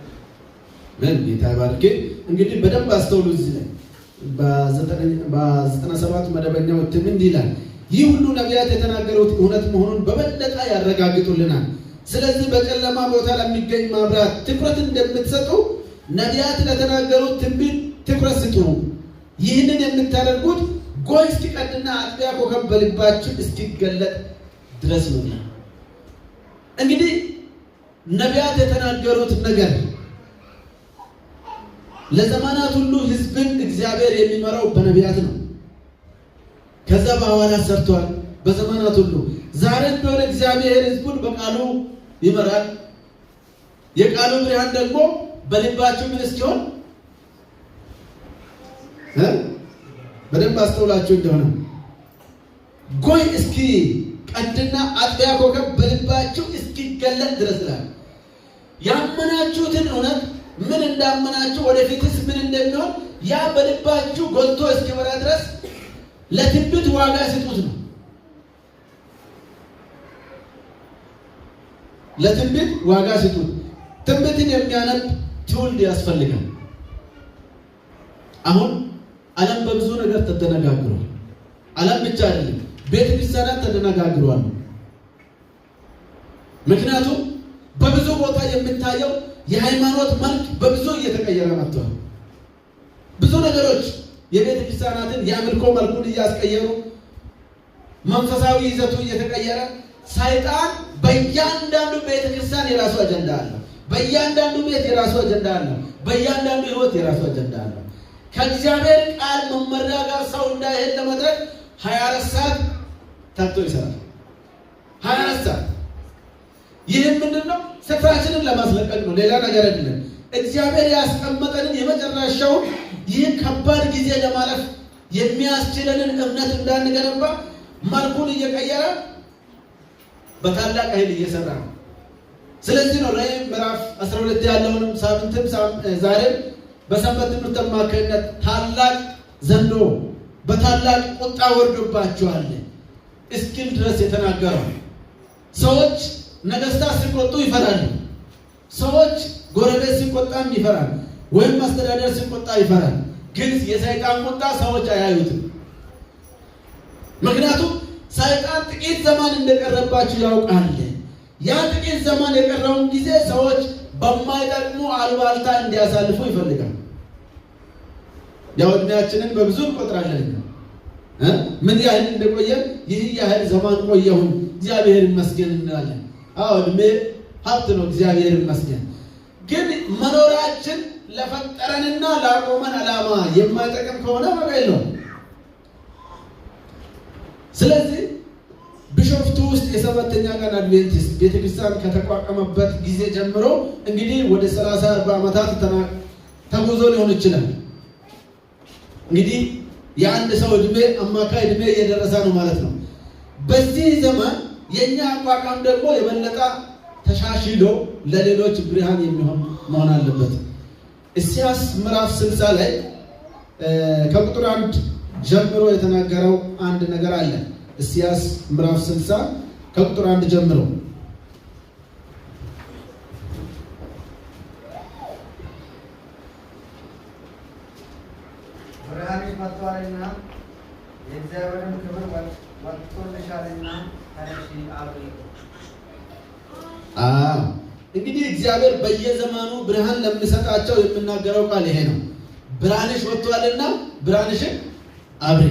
ምን ጌታ ይባርክ። እንግዲህ በደንብ አስተውሉ። እዚህ ላይ በ97 መደበኛው እትም እንዲህ ይላል፣ ይህ ሁሉ ነቢያት የተናገሩት እውነት መሆኑን በበለጠ ያረጋግጡልናል። ስለዚህ በጨለማ ቦታ ለሚገኝ መብራት ትኩረት እንደምትሰጡ ነቢያት ለተናገሩት ትንቢት ትኩረት ስጡ። ይህንን የምታደርጉት ጎህ እስኪቀድና አጥቢያ ኮከብ በልባችሁ እስኪገለጥ ድረስ ነው። እንግዲህ ነቢያት የተናገሩት ነገር ለዘመናት ሁሉ ሕዝብን እግዚአብሔር የሚመራው በነቢያት ነው። ከዛ በሐዋርያት ሰርቷል በዘመናት ሁሉ። ዛሬም ቢሆን እግዚአብሔር ሕዝቡን በቃሉ ይመራል። የቃሉ ብርሃን ደግሞ በልባችሁ ምን እስኪሆን በደንብ አስተውላችሁ እንደሆነ ጎህ እስኪ ቀድና አጥቢያ ኮከብ በልባችሁ እስኪገለጥ ድረስ ይላል። ያመናችሁትን እውነት ምን እንዳመናችሁ ወደፊትስ ምን እንደሚሆን ያ በልባችሁ ጎልቶ እስኪበራ ድረስ ለትንቢት ዋጋ ስጡት ነው። ለትንቢት ዋጋ ስጡት። ትንቢትን የሚያነብ ትውልድ ያስፈልጋል። አሁን ዓለም በብዙ ነገር ተደነጋግሯል። ዓለም ብቻ አይደለም፣ ቤተ ክርስቲያናት ተደነጋግሯል። ምክንያቱም በብዙ ቦታ የሚታየው የሃይማኖት መልክ በብዙ እየተቀየረ መጥቷል። ብዙ ነገሮች የቤተ ክርስቲያናትን የአምልኮ መልኩን እያስቀየሩ መንፈሳዊ ይዘቱ እየተቀየረ ሰይጣን በእያንዳንዱ ቤተ ክርስቲያን የራሱ አጀንዳ አለው። በእያንዳንዱ ቤት የራሱ አጀንዳ አለው። በእያንዳንዱ ሕይወት የራሱ አጀንዳ አለው። ከእግዚአብሔር ቃል መመሪያ ጋር ሰው እንዳይሄድ ለማድረግ 24 ሰዓት ታጥቶ ይሰራል። 24 ሰዓት። ይህም ምንድነው? ስፍራችንን ለማስለቀቅ ነው፣ ሌላ ነገር አይደለም። እግዚአብሔር ያስቀመጠንን የመጨረሻውን ይህን ከባድ ጊዜ ለማለፍ የሚያስችለንን እምነት እንዳንገነባ መልኩን እየቀየረ በታላቅ ኃይል እየሰራ ነው። ስለዚህ ነው ራዕይ ምዕራፍ 12 ያለውንም ሳምንትም ዛሬም በሰንበት ትምህርት አማካኝነት ታላቅ ዘንዶ በታላቅ ቁጣ ወርዶባቸዋል እስኪል ድረስ የተናገረው። ሰዎች ነገስታት ሲቆጡ ይፈራሉ። ሰዎች ጎረቤት ሲቆጣም ይፈራል፣ ወይም አስተዳደር ሲቆጣ ይፈራል። ግን የሰይጣን ቁጣ ሰዎች አያዩትም። ምክንያቱም ሰይጣን ጥቂት ዘመን እንደቀረባቸው ያውቃል። ያ ጥቂት ዘመን የቀረውን ጊዜ ሰዎች በማይጠቅሙ አሉባልታ እንዲያሳልፉ ይፈልጋል። ያው እድሜያችንን በብዙ እንቆጥራለን። ምን ያህል እንደቆየን ይህ ያህል ዘመን ቆየሁን እግዚአብሔር ይመስገን እንላለን። አዎ እድሜ ሀብት ነው፣ እግዚአብሔር ይመስገን። ግን መኖራችን ለፈጠረንና ላቆመን ዓላማ የማይጠቅም ከሆነ ዋጋ የለውም። ስለዚህ በቢሾፍቱ ውስጥ የሰባተኛ ቀን አድቬንቲስት ቤተክርስቲያን ከተቋቋመበት ጊዜ ጀምሮ እንግዲህ ወደ 30-40 ዓመታት ተጉዞ ሊሆን ይችላል። እንግዲህ የአንድ ሰው እድሜ አማካይ እድሜ እየደረሰ ነው ማለት ነው። በዚህ ዘመን የኛ አቋቋም ደግሞ የበለጠ ተሻሽሎ ለሌሎች ብርሃን የሚሆን መሆን አለበት። ኢሳይያስ ምዕራፍ 60 ላይ ከቁጥር 1 ጀምሮ የተናገረው አንድ ነገር አለ። ኢሳይያስ ምዕራፍ 60 ከቁጥር 1 ጀምሮ ብርሃንሽ መጥቷልና የእግዚአብሔርን ክብር ወጥቶልሻልና ተነሺ አብሪ። እንግዲህ እግዚአብሔር በየዘመኑ ብርሃን ለሚሰጣቸው የሚናገረው ቃል ይሄ ነው። ብርሃንሽ ወጥቷልና ብርሃንሽን አብሪ።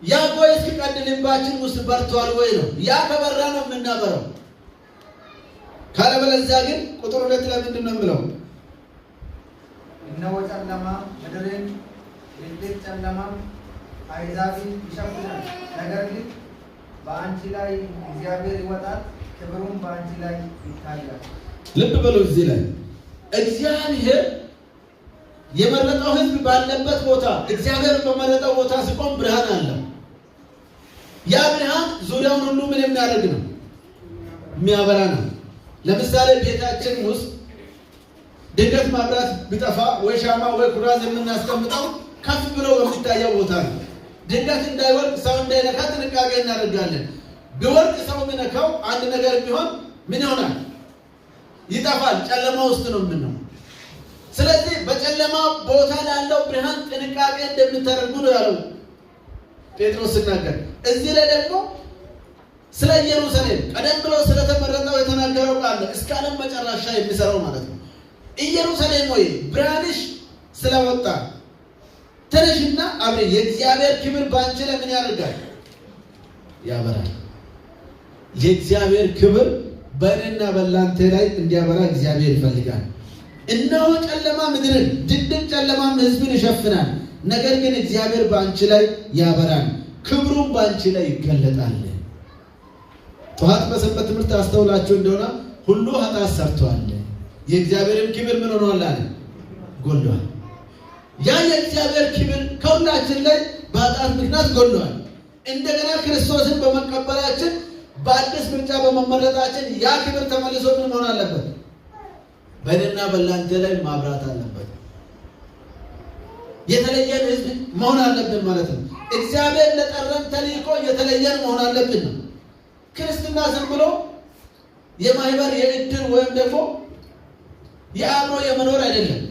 ያ ቆይ እስኪቀድ ልባችን ውስጥ በርቷል ወይ ነው። ያ ከበራ ነው የምናበረው። ካለበለዚያ ግን ቁጥር 2 ላይ ምንድን ነው የምለው? እነሆ ጨለማ ምድርን ድቅድቅ ጨለማም አሕዛብን ይሸፍናል። ነገር ግን በአንቺ ላይ እግዚአብሔር ይወጣል፣ ክብሩም በአንቺ ላይ ይታያል። ልብ በሉ እዚህ ላይ እግዚአብሔር የመረጠው ሕዝብ ባለበት ቦታ እግዚአብሔር በመረጠው ቦታ ሲቆም ብርሃን አለ። ያ ብርሃን ዙሪያውን ሁሉ ምን የሚያደርግ ነው? የሚያበራ ነው። ለምሳሌ ቤታችን ውስጥ ድንገት መብራት ቢጠፋ ወይ ሻማ ወይ ኩራዝ የምናስቀምጠው ከፍ ብሎ በሚታየው ቦታ ነው። ድንገት እንዳይወድቅ ሰው እንዳይነካ ጥንቃቄ እናደርጋለን። ቢወድቅ ሰው የሚነካው አንድ ነገር ቢሆን ምን ይሆናል? ይጠፋል። ጨለማ ውስጥ ነው የምንሆነው። ስለዚህ በጨለማ ቦታ ላለው ብርሃን ጥንቃቄ እንደምታደርጉ ነው ያለው ጴጥሮስ ሲናገር። እዚህ ላይ ደግሞ ስለ ኢየሩሳሌም ቀደም ብሎ ስለተመረጠው የተናገረው ቃል እስከ ዓለም መጨረሻ የሚሰራው ማለት ነው። ኢየሩሳሌም ሆይ ብርሃንሽ ስለወጣ ተነሽና አብሪ። የእግዚአብሔር ክብር በአንቺ ላይ ምን ያደርጋል? ያበራል። የእግዚአብሔር ክብር በእኔና በእናንተ ላይ እንዲያበራ እግዚአብሔር ይፈልጋል። እነሆ ጨለማ ምድርን ድቅድቅ ጨለማም ሕዝብን ይሸፍናል። ነገር ግን እግዚአብሔር በአንቺ ላይ ያበራል፣ ክብሩም በአንቺ ላይ ይገለጣል። ጠዋት በሰንበት ትምህርት አስተውላችሁ እንደሆነ ሁሉ ኃጢአት ሰርተዋል፣ የእግዚአብሔርን ክብር ምን ሆኗል አለ? ጎሏል። ያ የእግዚአብሔር ክብር ከሁላችን ላይ በኃጢአት ምክንያት ጎሏል። እንደገና ክርስቶስን በመቀበላችን በአዲስ ምርጫ በመመረጣችን ያ ክብር ተመልሶ ምን መሆን አለበት? በእኔና በእናንተ ላይ ማብራት አለበት። የተለየን ሕዝብ መሆን አለብን ማለት ነው። እግዚአብሔር ለጠረን ተልእኮ የተለየን መሆን አለብን ነው። ክርስትና ዝም ብሎ የማህበር የእድር ወይም ደግሞ የአብሮ የመኖር አይደለም።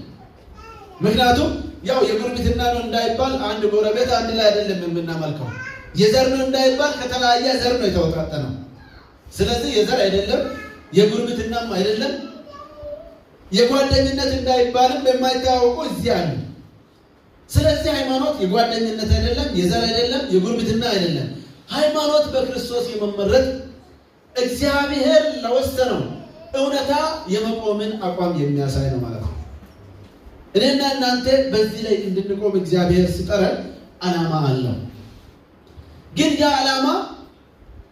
ምክንያቱም ያው የጉርብትና ነው እንዳይባል አንድ ጎረቤት አንድ ላይ አይደለም የምናመልከው። የዘር ነው እንዳይባል ከተለያየ ዘር ነው የተወጣጠነው። ስለዚህ የዘር አይደለም፣ የጉርብትናም አይደለም፣ የጓደኝነት እንዳይባልም የማይታወቁ እዚህ አሉ። ስለዚህ ሃይማኖት የጓደኝነት አይደለም፣ የዘር አይደለም፣ የጉርብትና አይደለም። ሃይማኖት በክርስቶስ የመመረጥ እግዚአብሔር ለወሰነው እውነታ የመቆምን አቋም የሚያሳይ ነው ማለት ነው። እኔና እናንተ በዚህ ላይ እንድንቆም እግዚአብሔር ሲጠራን ዓላማ አለው። ግን ያ ዓላማ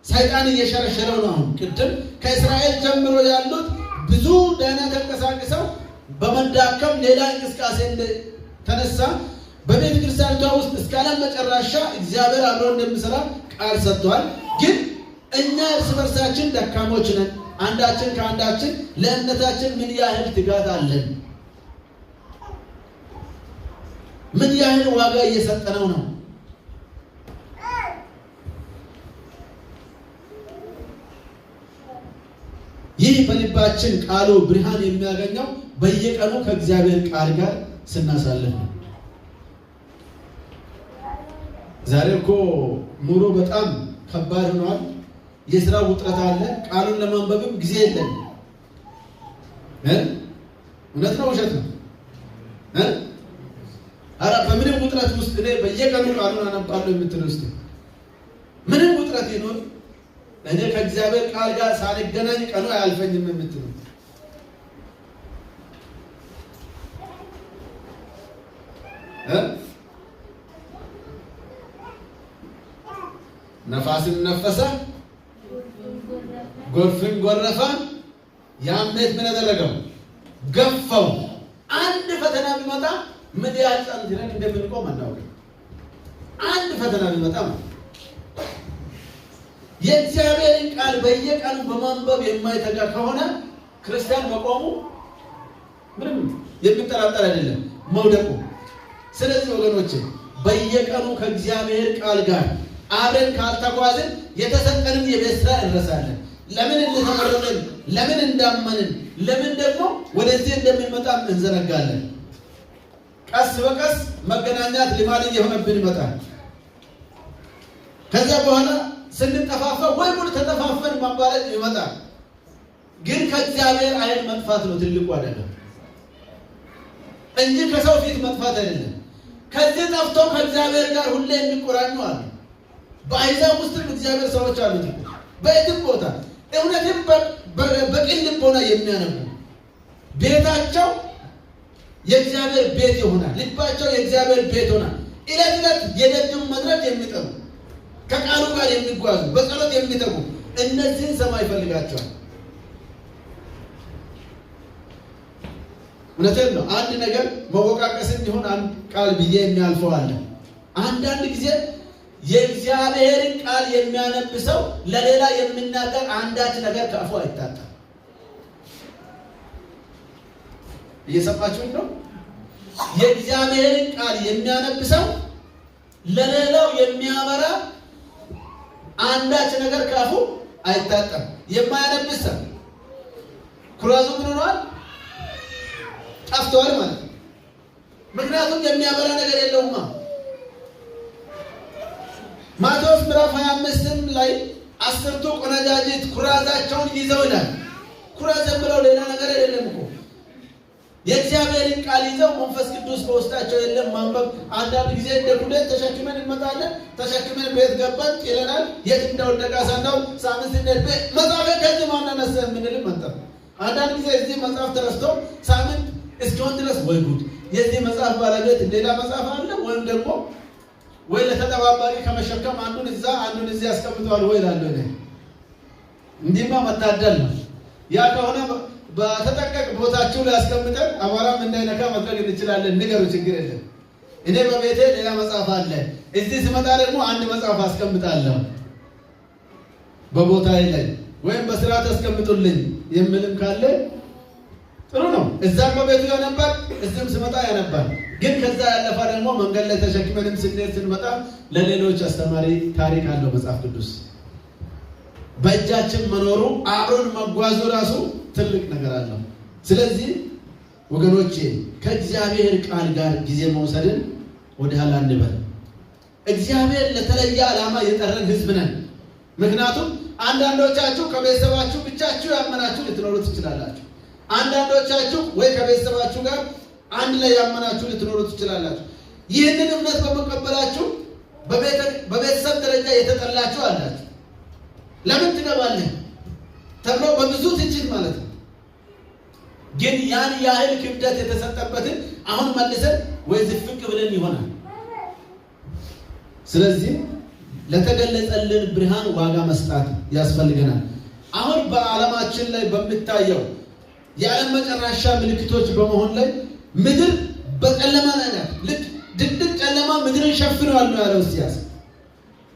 ሰይጣን እየሸረሸረው ነው። አሁን ቅድም ከእስራኤል ጀምሮ ያሉት ብዙ ደህና ተንቀሳቅሰው በመዳከም ሌላ እንቅስቃሴ እንደተነሳ በቤተ ክርስቲያኗ ውስጥ እስከ ዓለም መጨረሻ እግዚአብሔር አብሮ እንደሚሰራ ቃል ሰጥቷል። ግን እኛ እርስ በርሳችን ደካሞች ነን። አንዳችን ከአንዳችን ለእምነታችን ምን ያህል ትጋት አለን? ምን ያህል ዋጋ እየሰጠነው ነው? ይህ በልባችን ቃሉ ብርሃን የሚያገኘው በየቀኑ ከእግዚአብሔር ቃል ጋር ስናሳልፍ ነው። ዛሬ እኮ ኑሮ በጣም ከባድ ሆኗል። የሥራ ውጥረት አለ። ቃሉን ለማንበብም ጊዜ የለም። እውነት ነው ውሸት ነው? አረ በምንም ውጥረት ውስጥ እኔ በየቀኑ ቃሉን አነባለሁ የምትል ውስጥ ምንም ውጥረት ይኖር እኔ ከእግዚአብሔር ቃል ጋር ሳልገናኝ ቀኑ አያልፈኝም የምትል ነፋስም ነፈሰ፣ ጎርፍም ጎረፈ። ያም ቤት ምን አደረገው? ገፋው። አንድ ፈተና ቢመጣ ምን ያህል ጸንተን እንደምንቆም አናውቅም። አንድ ፈተና ቢመጣ የእግዚአብሔርን ቃል በየቀኑ በማንበብ የማይተጋ ከሆነ ክርስቲያን መቆሙ ምንም የሚጠራጠር አይደለም፣ መውደቁ። ስለዚህ ወገኖቼ በየቀኑ ከእግዚአብሔር ቃል ጋር አብረን ካልተጓዝን የተሰጠንን የቤት ስራ እንረሳለን። ለምን እንደተመረጥን፣ ለምን እንዳመንን፣ ለምን ደግሞ ወደዚህ እንደምንመጣም እንዘነጋለን። ቀስ በቀስ መገናኛት ልማድ እየሆነብን ይመጣል። ከዛ በኋላ ስንጠፋፋ ወይ ሙሉ ተጠፋፈን ማባረቅ ይመጣል። ግን ከእግዚአብሔር ዓይን መጥፋት ነው ትልቁ አደጋ እንጂ ከሰው ፊት መጥፋት አይደለም። ከዚህ ጠፍቶ ከእግዚአብሔር ጋር ሁሌ የሚቆራኙ አሉ። በአሕዛብ ውስጥም እግዚአብሔር ሰዎች አሉት። በየትም ቦታ እውነትም በቅን ልቦና የሚያነቡ ቤታቸው የእግዚአብሔር ቤት ይሆናል። ልባቸው የእግዚአብሔር ቤት ይሆናል። ዕለት ዕለት የደጁን መድረክ የሚጠሩ ከቃሉ ጋር የሚጓዙ በጸሎት የሚተጉ እነዚህን ሰማይ ይፈልጋቸዋል። እውነቴን ነው። አንድ ነገር መወቃቀስ እንዲሆን አንድ ቃል ብዬ የሚያልፈው አለ። አንዳንድ ጊዜ የእግዚአብሔርን ቃል የሚያነብ ሰው ለሌላ የሚናገር አንዳች ነገር ከአፉ አይታጣም። እየሰማችሁኝ ነው? የእግዚአብሔርን ቃል የሚያነብ ሰው ለሌላው የሚያበራ አንዳች ነገር ከአፉ አይታጣም። የማያነብ ሰው ኩራዙ ምን ሆኗል? ጠፍቷል ማለት ነው። ምክንያቱም የሚያበራ ነገር የለውማ። ማቴዎስ ምዕራፍ 25 ላይ 10ቱ ቆነጃጅት ኩራዛቸውን ይዘው ይላል። ኩራዝ ብለው ሌላ ነገር አይደለም እኮ የእግዚአብሔርን ቃል ይዘው መንፈስ ቅዱስ በውስጣቸው የለም። ማንበብ አንዳንድ ጊዜ እንደ ኩሌት ተሸክመን እንመጣለን። ተሸክመን ቤት ገባን ይለናል። የት እንደወደቀ ሳናው ሳምንት እንደልበ መጽሐፍ ከዚህ ማናነሳ የምንልም መንጠፍ። አንዳንድ ጊዜ እዚህ መጽሐፍ ተረስቶ ሳምንት እስኪሆን ድረስ ወይ ጉድ የዚህ መጽሐፍ ባለቤት ሌላ መጽሐፍ አለ ወይም ደግሞ ወይ ለተጠባባሪ ከመሸከም አንዱን እዛ አንዱን እዚህ ያስቀምጠዋል ወይ ላለ ነው። እንዲህማ መታደል ነው። ያ ከሆነ በተጠቀቅ ቦታችሁ ላይ ያስቀምጠን አቧራም እንዳይነካ ማድረግ እንችላለን። ንገሩ፣ ችግር የለም። እኔ በቤቴ ሌላ መጽሐፍ አለ፣ እዚህ ስመጣ ደግሞ አንድ መጽሐፍ አስቀምጣለሁ በቦታዬ ላይ ወይም በስርዓት አስቀምጡልኝ የሚልም ካለ ጥሩ ነው። እዛም በቤቱ ያነባል፣ እዚህም ስመጣ ያነባል። ግን ከዛ ያለፈ ደግሞ መንገድ ላይ ተሸክመንም ስንሄድ ስንመጣ ለሌሎች አስተማሪ ታሪክ አለው መጽሐፍ ቅዱስ። በእጃችን መኖሩ አብሮን መጓዙ ራሱ ትልቅ ነገር አለው። ስለዚህ ወገኖቼ ከእግዚአብሔር ቃል ጋር ጊዜ መውሰድን ወደ ኋላ አንበል። እግዚአብሔር ለተለየ ዓላማ የጠረን ሕዝብ ነን። ምክንያቱም አንዳንዶቻችሁ ከቤተሰባችሁ ብቻችሁ ያመናችሁ ልትኖሩ ትችላላችሁ። አንዳንዶቻችሁ ወይ ከቤተሰባችሁ ጋር አንድ ላይ ያመናችሁ ልትኖሩ ትችላላችሁ። ይህንን እምነት በመቀበላችሁ በቤተሰብ ደረጃ የተጠላችሁ አላችሁ። ለምን ትገባለህ ተብሎ በብዙ ትችት ማለት ነው። ግን ያን ያህል ክብደት የተሰጠበትን አሁን መልሰን ወይ ዝፍቅ ብለን ይሆናል። ስለዚህ ለተገለጸልን ብርሃን ዋጋ መስጣት ያስፈልገናል። አሁን በዓለማችን ላይ በሚታየው የዓለም መጨረሻ ምልክቶች በመሆን ላይ ምድር በጨለማ ላይ ናት። ልክ ድቅድቅ ጨለማ ምድርን ሸፍነዋል ነው ያለው ኢሳይያስ።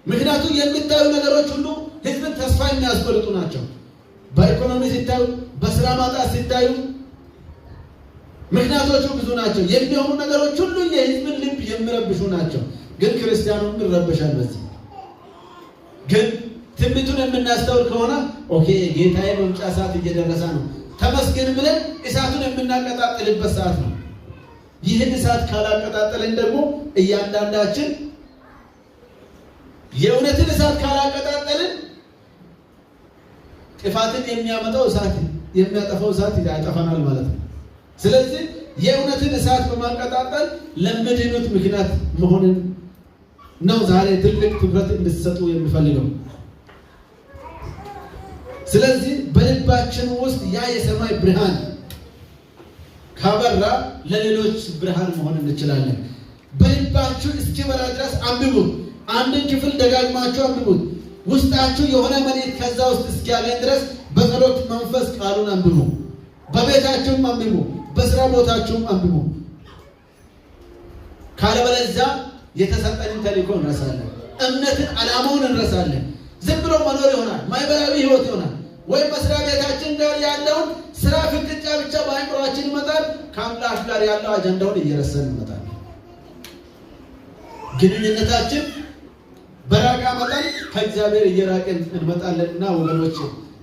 ምክንያቱም የሚታዩ ነገሮች ሁሉ ህዝብን ተስፋ የሚያስቆርጡ ናቸው። በኢኮኖሚ ሲታዩ፣ በስራ ማጣት ሲታዩ ምክንያቶቹ ብዙ ናቸው። የሚሆኑ ነገሮች ሁሉ የህዝብን ልብ የሚረብሹ ናቸው። ግን ክርስቲያኑም ይረበሻል። በዚህ ግን ትንቢቱን የምናስተውል ከሆነ ኦኬ ጌታዬ መምጫ ሰዓት እየደረሰ ነው ተመስገን ብለን እሳቱን የምናቀጣጥልበት ሰዓት ነው። ይህን እሳት ካላቀጣጠልን ደግሞ እያንዳንዳችን የእውነትን እሳት ካላቀጣጠልን ጥፋትን የሚያመጣው እሳት የሚያጠፋው እሳት ያጠፋናል ማለት ነው። ስለዚህ የእውነትን እሳት በማቀጣጠል ለምድኑት ምክንያት መሆንን ነው ዛሬ ትልቅ ትኩረት እንድትሰጡ የሚፈልገው። ስለዚህ በልባችን ውስጥ ያ የሰማይ ብርሃን ካበራ ለሌሎች ብርሃን መሆን እንችላለን። በልባችሁ እስኪበራ ድረስ አንብቡ። አንድን ክፍል ደጋግማችሁ አንብቡት። ውስጣችሁ የሆነ መልእክት ከዛ ውስጥ እስኪያገኝ ድረስ በጸሎት መንፈስ ቃሉን አንብቡ። በቤታችሁም አንብቡ፣ በስራ ቦታችሁም አንብቡ። ካለበለዚያ የተሰጠንን ተልእኮ እንረሳለን። እምነትን ዓላማውን እንረሳለን። ዝም ብሎ መኖር ይሆናል፣ ማህበራዊ ህይወት ይሆናል። ወይም መስሪያ ቤታችን ጋር ያለውን ስራ ፍጥጫ ብቻ በአእምሮአችን ይመጣል። ከአምላክ ጋር ያለው አጀንዳውን እየረሳን ይመጣል። ግንኙነታችን በራቀ መጠን ከእግዚአብሔር እየራቅን እንመጣለንና ወገኖች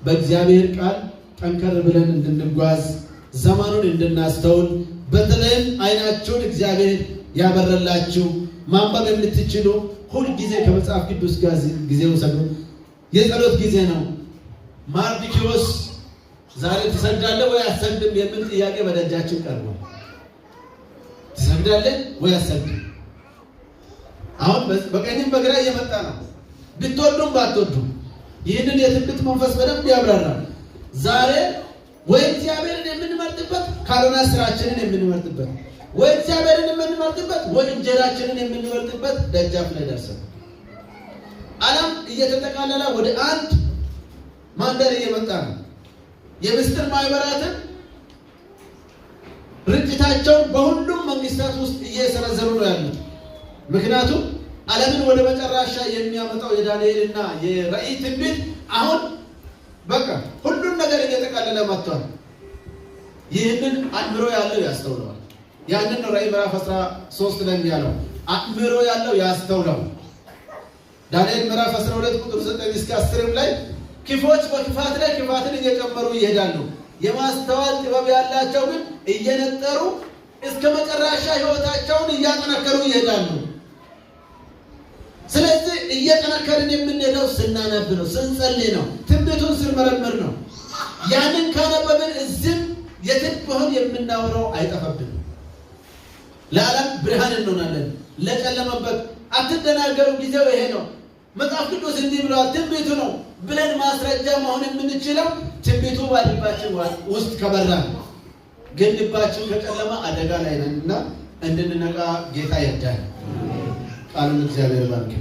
በእግዚአብሔር ቃል ጠንከር ብለን እንድንጓዝ ዘመኑን እንድናስተውል በተለይም አይናችሁን እግዚአብሔር ያበረላችሁ ማንበብ የምትችሉ ሁል ጊዜ ከመጽሐፍ ቅዱስ ጋር ጊዜ ውሰዱ። የጸሎት ጊዜ ነው። ማርዲኪዮስ ዛሬ ትሰግዳለህ ወይ አትሰግድም የሚል ጥያቄ በደጃችን ቀርቧል። ትሰግዳለህ ወይ አትሰግድም? አሁን በቀኝም በግራ እየመጣ ነው። ብትወዱም ባትወዱም ይህንን የትንቢት መንፈስ በደንብ ያብራራል። ዛሬ ወይ እግዚአብሔርን የምንመርጥበት ካልሆነ ስራችንን የምንመርጥበት፣ ወይ እግዚአብሔርን የምንመርጥበት ወይ እንጀራችንን የምንመርጥበት ደጃፍ ላይ ደርሰናል። ዓለም እየተጠቃለለ ወደ አንድ ማንደር እየመጣ ነው። የምስጢር ማህበራትን ርጭታቸውን በሁሉም መንግስታት ውስጥ እየሰነዘሩ ነው ያሉት። ምክንያቱም ዓለምን ወደ መጨረሻ የሚያመጣው የዳንኤልና የራእይ ትንቢት አሁን በቃ ሁሉም ነገር እየተቃለለ መጥቷል። ይህንን አእምሮ ያለው ያስተውለዋል። ያንን ነው ራእይ ምዕራፍ 13 ላይ ያለው አእምሮ ያለው ያስተውለው። ዳንኤል ምዕራፍ 12 ቁጥር 9 እስከ 10 ላይ ክፎች በክፋት ላይ ክፋትን እየጨመሩ ይሄዳሉ፣ የማስተዋል ጥበብ ያላቸው ግን እየነጠሩ እስከ መጨረሻ ህይወታቸውን እያጠነከሩ ይሄዳሉ። ስለዚህ እየጠነከርን የምንሄደው ስናነብ ነው፣ ስንጸልይ ነው፣ ትንቢቱን ስንመረምር ነው። ያንን ካነበብን እዚህም የትም ቢሆን የምናወራው አይጠፋብንም። ለዓለም ብርሃን እንሆናለን። ለጨለመበት አትደናገሩ፣ ጊዜው ይሄ ነው፣ መጽሐፍ ቅዱስ እንዲህ ብለዋል፣ ትንቢቱ ነው ብለን ማስረጃ መሆን የምንችለው ትንቢቱ በልባችን ውስጥ ከበራ። ግን ልባችን ከጨለማ አደጋ ላይ ነንና እንድንነቃ ጌታ ይርዳል። ቃሉን እግዚአብሔር ባርክ።